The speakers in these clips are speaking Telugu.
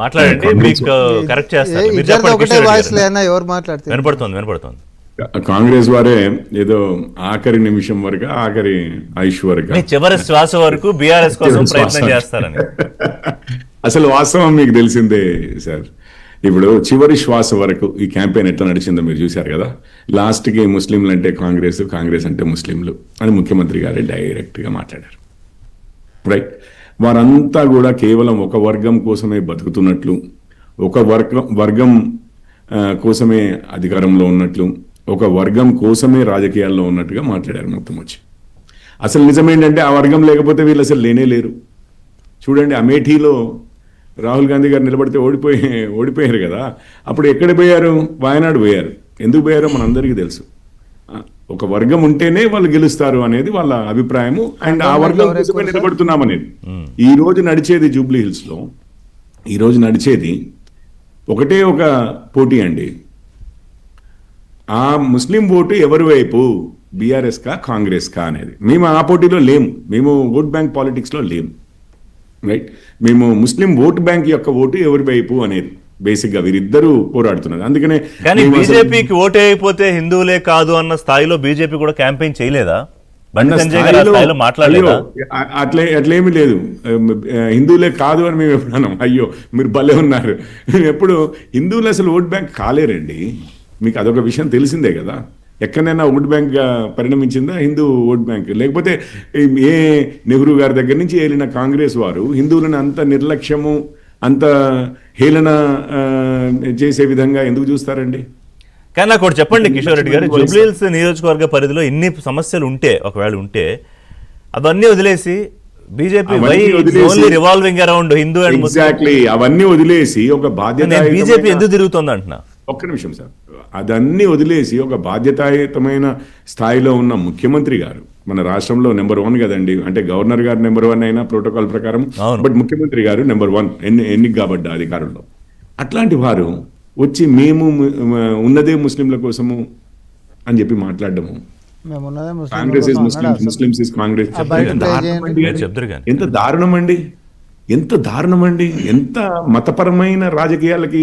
మాట్లాడండి, మీకు కరెక్ట్ చేస్తారు. మీరు చెప్పండి. ఒకటే వాయిస్ లేనా ఎవరు మాట్లాడుతారు? వినపడుతుంది. కాంగ్రెస్ వారే ఏదో ఆఖరి నిమిషం వరకు, ఆఖరి ఆయుష్ వరకు, చివరి శ్వాస వరకు బీఆర్ఎస్ కోసం ప్రయత్నం చేస్తారని. అసలు వాస్తవం మీకు తెలిసిందే సార్. ఇప్పుడు చివరి శ్వాస వరకు ఈ క్యాంపెయిన్ ఎట్లా నడిచిందో మీరు చూశారు కదా. లాస్ట్కి ముస్లింలు అంటే కాంగ్రెస్, కాంగ్రెస్ అంటే ముస్లింలు అని ముఖ్యమంత్రి గారే డైరెక్ట్గా మాట్లాడారు. రైట్. వారంతా కూడా కేవలం ఒక వర్గం కోసమే బతుకుతున్నట్లు, ఒక వర్గం కోసమే అధికారంలో ఉన్నట్లు, ఒక వర్గం కోసమే రాజకీయాల్లో ఉన్నట్టుగా మాట్లాడారు మొత్తం వచ్చి. అసలు నిజమేంటంటే ఆ వర్గం లేకపోతే వీళ్ళు అసలు లేనే లేరు. చూడండి, అమేఠీలో రాహుల్ గాంధీ గారు నిలబడితే ఓడిపోయారు కదా. అప్పుడు ఎక్కడ పోయారు? వాయనాడు పోయారు. ఎందుకు పోయారో మనందరికీ తెలుసు. ఒక వర్గం ఉంటేనే వాళ్ళు గెలుస్తారు అనేది వాళ్ళ అభిప్రాయము. అండ్ ఆ వర్గం కోసమే నిలబడుతున్నాం అనేది. ఈ రోజు నడిచేది జూబ్లీ హిల్స్ లో, ఈ రోజు నడిచేది ఒకటే ఒక పోటీ అండి. ఆ ముస్లిం ఓటు ఎవరి వైపు, బీఆర్ఎస్ కా కాంగ్రెస్ కా అనేది. మేము ఆ పోటీలో లేము, మేము ఓట్ బ్యాంక్ పాలిటిక్స్ లో లేము. రైట్. మేము ముస్లిం ఓట్ బ్యాంక్ యొక్క ఓటు ఎవరి వైపు అనేది బేసిక్ గా వీరిద్దరూ పోరాడుతున్నారు. అందుకనే కానీ బీజేపీకి ఓటు అయిపోతే హిందువులే కాదు అన్న స్థాయిలో బీజేపీ కూడా క్యాంపెయిన్ చేయలేదా? మాట్లాడలేదా? అట్లేమీ లేదు. హిందువులే కాదు అని మేము ఎప్పుడు అన్నాం? అయ్యో మీరు భలే ఉన్నారు. ఎప్పుడు హిందువులు అసలు ఓట్ బ్యాంక్ కాలేరండి. మీకు అదొక విషయం తెలిసిందే కదా. ఎక్కడైనా ఓట్ బ్యాంక్ పరిణమించిందా హిందూ ఓట్ బ్యాంక్? లేకపోతే ఏ నెహ్రూ గారి దగ్గర నుంచి ఏలిన కాంగ్రెస్ వారు హిందువులను అంత నిర్లక్ష్యము, అంత హేళన చేసే విధంగా ఎందుకు చూస్తారండి? కానీ నాకు ఒకటి చెప్పండి కిషోర్ రెడ్డి గారు, జూబ్లీ హిల్స్ నియోజకవర్గ పరిధిలో ఎన్ని సమస్యలు ఉంటే, ఒకవేళ ఉంటే అవన్నీ వదిలేసి BJP revolving around Hindu and exactly అవన్నీ వదిలేసి ఒక బాధ్యత బీజేపీ ఎందుకు తిరుగుతుంది అంటున్నా. ఒక్క నిమిషం సార్. అదన్నీ వదిలేసి ఒక బాధ్యతాయుతమైన స్థాయిలో ఉన్న ముఖ్యమంత్రి గారు, మన రాష్ట్రంలో నెంబర్ 1 కదండి. అంటే గవర్నర్ గారు నెంబర్ 1 అయినా ప్రోటోకాల్ ప్రకారం, బట్ ముఖ్యమంత్రి గారు నెంబర్ 1 ఎన్నిక కాబడ్డ అధికారంలో. అట్లాంటి వారు వచ్చి మేము ఉన్నదే ముస్లింల కోసము అని చెప్పి మాట్లాడము, Congress is Muslims is Congress. ఎంత దారుణం అండి, ఎంత దారుణం అండి. ఎంత మతపరమైన రాజకీయాలకి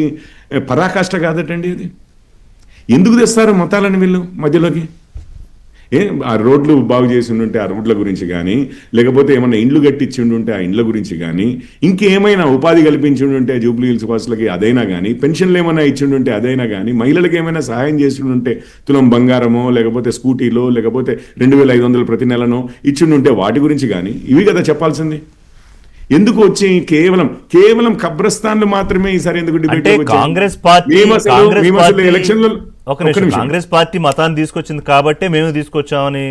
పరాకాష్ట కాదటండి అది. ఎందుకు తెస్తారు మతాలని వీళ్ళు మధ్యలోకి? ఆ రోడ్లు బాగు చేసి ఉండుంటే ఆ రోడ్ల గురించి కానీ, లేకపోతే ఏమైనా ఇండ్లు కట్టించి ఉండుంటే ఆ ఇండ్ల గురించి కానీ, ఇంకేమైనా ఉపాధి కల్పించి ఉండుంటే జూబ్లీ హిల్స్ వాసులకి అదైనా కానీ, పెన్షన్లు ఏమైనా ఇచ్చిండుంటే అదైనా కానీ, మహిళలకు ఏమైనా సహాయం చేసి ఉంటే తులం బంగారమో, లేకపోతే స్కూటీలో, లేకపోతే 2500 ప్రతి నెలనో ఇచ్చిండుంటే వాటి గురించి కానీ, ఇవి కదా చెప్పాల్సింది. ఎందుకు వచ్చి కేవలం కబ్రస్థాన్లు మాత్రమే ఈసారి ఎందుకు డిబేట్? కాంగ్రెస్ పార్టీ మతాన్ని తీసుకొచ్చింది కాబట్టి మేము తీసుకొచ్చామని.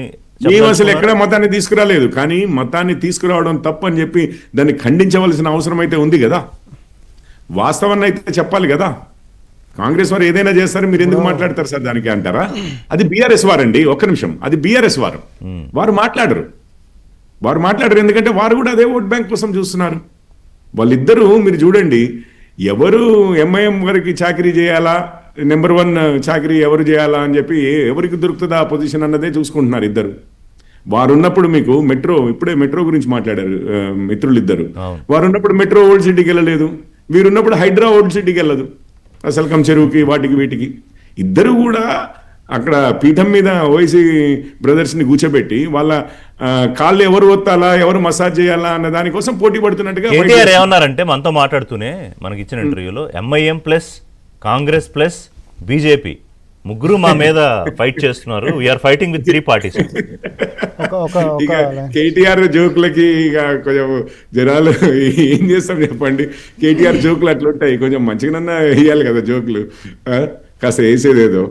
మేము అసలు ఎక్కడ మతాన్ని తీసుకురాలేదు, కానీ మతాన్ని తీసుకురావడం తప్పు అని చెప్పి దాన్ని ఖండించవలసిన అవసరం అయితే ఉంది కదా. వాస్తవాన్ని అయితే చెప్పాలి కదా. కాంగ్రెస్ వారు ఏదైనా చేస్తారు, మీరు ఎందుకు మాట్లాడతారు సార్ దానికి అంటారా? అది బీఆర్ఎస్ వారండి. ఒక్క నిమిషం, అది బీఆర్ఎస్ వారు మాట్లాడరు. ఎందుకంటే వారు కూడా అదే ఓట్ బ్యాంక్ కోసం చూస్తున్నారు. వాళ్ళిద్దరూ మీరు చూడండి, ఎవరు ఎంఐఎం వారికి చాకరీ చేయాలా, నెంబర్ 1 చాకరీ ఎవరు చేయాలా అని చెప్పి ఎవరికి దొరుకుతుందా ఆ పొజిషన్ అన్నదే చూసుకుంటున్నారు ఇద్దరు. వారు ఉన్నప్పుడు మీకు ఇప్పుడే మెట్రో గురించి మాట్లాడారు మిత్రులు ఇద్దరు. వారు ఉన్నప్పుడు మెట్రో ఓల్డ్ సిటీకి వెళ్ళలేదు, వీరున్నప్పుడు హైడ్రా ఓల్డ్ సిటీకి వెళ్ళదు. అసలు చెరువుకి వాటికి వీటికి ఇద్దరు కూడా అక్కడ పీఠం మీద ఓవైసీ బ్రదర్స్ని కూర్చోబెట్టి వాళ్ళ కాళ్ళు ఎవరు ఒత్తాలా, ఎవరు మసాజ్ చేయాలా అన్న దానికోసం పోటీ పడుతున్నట్టుగా కేటీఆర్ ఏమన్నారంటే, మనతో మాట్లాడుతూనే మనకి ఇచ్చిన ఇంటర్వ్యూలో, MIM plus Congress plus BJP ముగ్గురు మా మీద ఫైట్ చేస్తున్నారు, we're fighting with 3 parties. KTR జోకులకి ఇక కొంచెం జనాలు ఏం చేస్తాం చెప్పండి. కేటీఆర్ జోకులు అట్లుంటాయి, కొంచెం మంచిగానన్నా వేయాలి కదా జోకులు, కాస్త వేసేదేదో.